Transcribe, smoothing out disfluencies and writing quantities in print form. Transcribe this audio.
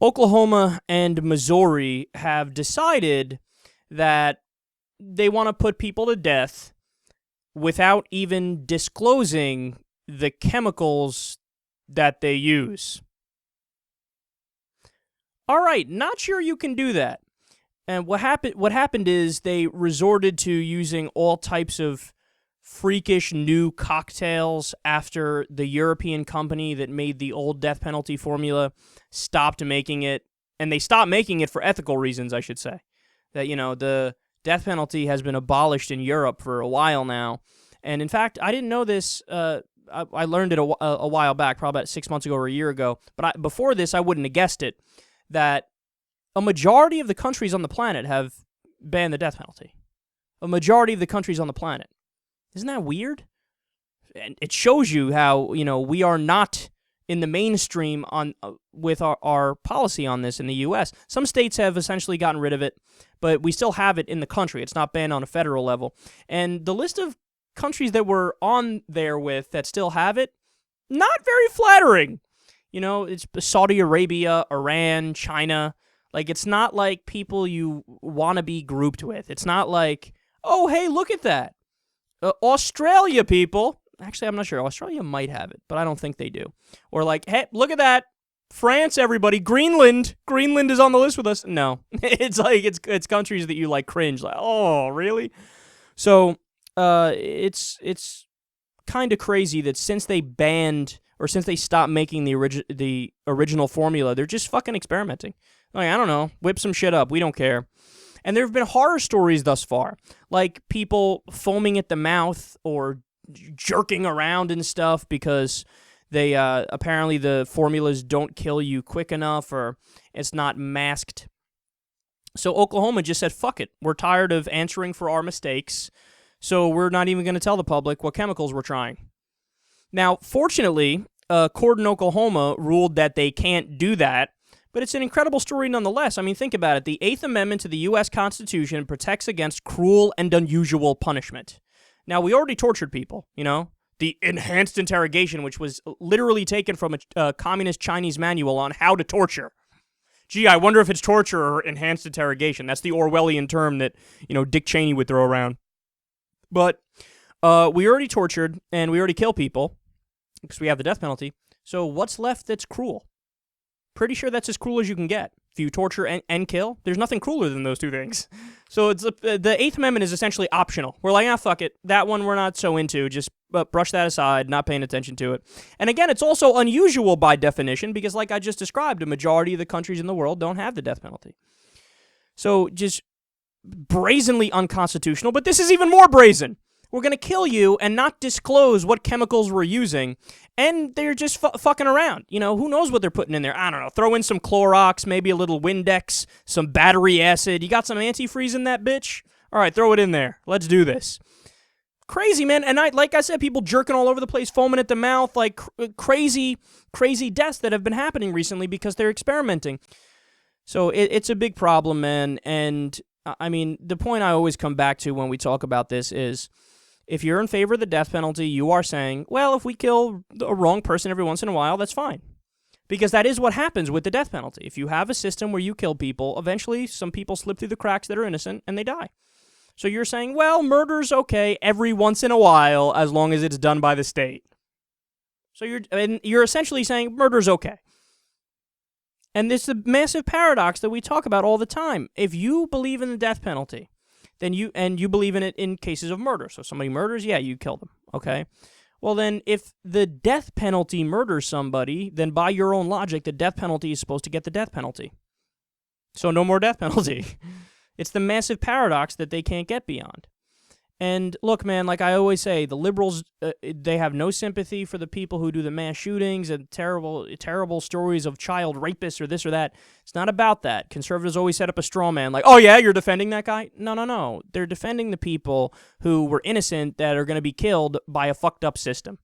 Oklahoma and Missouri have decided that they want to put people to death without even disclosing the chemicals that they use. All right, not sure you can do that. And what happened is they resorted to using all types of freakish new cocktails after the European company that made the old death penalty formula stopped making it. And they stopped making it for ethical reasons, I should say. That, the death penalty has been abolished in Europe for a while now. And in fact, I didn't know this. I learned it a while back, probably about 6 months ago or a year ago. But before this, I wouldn't have guessed it, that a majority of the countries on the planet have banned the death penalty. A majority of the countries on the planet. Isn't that weird? And it shows you how, we are not in the mainstream with our policy on this in the U.S. Some states have essentially gotten rid of it, but we still have it in the country. It's not banned on a federal level. And the list of countries that we're on there with that still have it, not very flattering. It's Saudi Arabia, Iran, China. Like, it's not like people you want to be grouped with. It's not like, oh, hey, look at that. Australia, people. Actually, I'm not sure. Australia might have it, but I don't think they do. Or like, hey, look at that. France, everybody. Greenland. Greenland is on the list with us. No. It's like, it's countries that you, like, cringe. Like, oh, really? So, it's kind of crazy that since they banned, or since they stopped making the original formula, they're just fucking experimenting. Like, I don't know, whip some shit up. We don't care. And there have been horror stories thus far, like people foaming at the mouth or jerking around and stuff because they apparently the formulas don't kill you quick enough or it's not masked. So Oklahoma just said, fuck it. We're tired of answering for our mistakes, so we're not even going to tell the public what chemicals we're trying. Now, fortunately, a court in Oklahoma ruled that they can't do that, but it's an incredible story nonetheless. I mean, think about it. The 8th Amendment to the U.S. Constitution protects against cruel and unusual punishment. Now, we already tortured people, The enhanced interrogation, which was literally taken from a communist Chinese manual on how to torture. Gee, I wonder if it's torture or enhanced interrogation. That's the Orwellian term that, Dick Cheney would throw around. But we already tortured and we already kill people because we have the death penalty. So what's left that's cruel? Pretty sure that's as cruel as you can get. If you torture and kill, there's nothing crueler than those two things. So it's the 8th Amendment is essentially optional. We're like, fuck it. That one we're not so into. Just brush that aside, not paying attention to it. And again, it's also unusual by definition because like I just described, a majority of the countries in the world don't have the death penalty. So just brazenly unconstitutional, but this is even more brazen. We're going to kill you and not disclose what chemicals we're using, and they're just fucking around. Who knows what they're putting in there? I don't know. Throw in some Clorox, maybe a little Windex, some battery acid. You got some antifreeze in that bitch? All right, throw it in there. Let's do this. Crazy, man. And like I said, people jerking all over the place, foaming at the mouth, like crazy, crazy deaths that have been happening recently because they're experimenting. So it's a big problem, man. And I mean, the point I always come back to when we talk about this is, if you're in favor of the death penalty, you are saying, well, if we kill a wrong person every once in a while, that's fine. Because that is what happens with the death penalty. If you have a system where you kill people, eventually some people slip through the cracks that are innocent and they die. So you're saying, well, murder's okay every once in a while as long as it's done by the state. So you're essentially saying murder's okay. And this is a massive paradox that we talk about all the time. If you believe in the death penalty, then you believe in it in cases of murder. So somebody murders, yeah, you kill them, okay? Well, then if the death penalty murders somebody, then by your own logic, the death penalty is supposed to get the death penalty. So no more death penalty. It's the massive paradox that they can't get beyond. And look, man, like I always say, the liberals, they have no sympathy for the people who do the mass shootings and terrible stories of child rapists or this or that. It's not about that. Conservatives always set up a straw man like, oh yeah, you're defending that guy? No. They're defending the people who were innocent that are going to be killed by a fucked up system.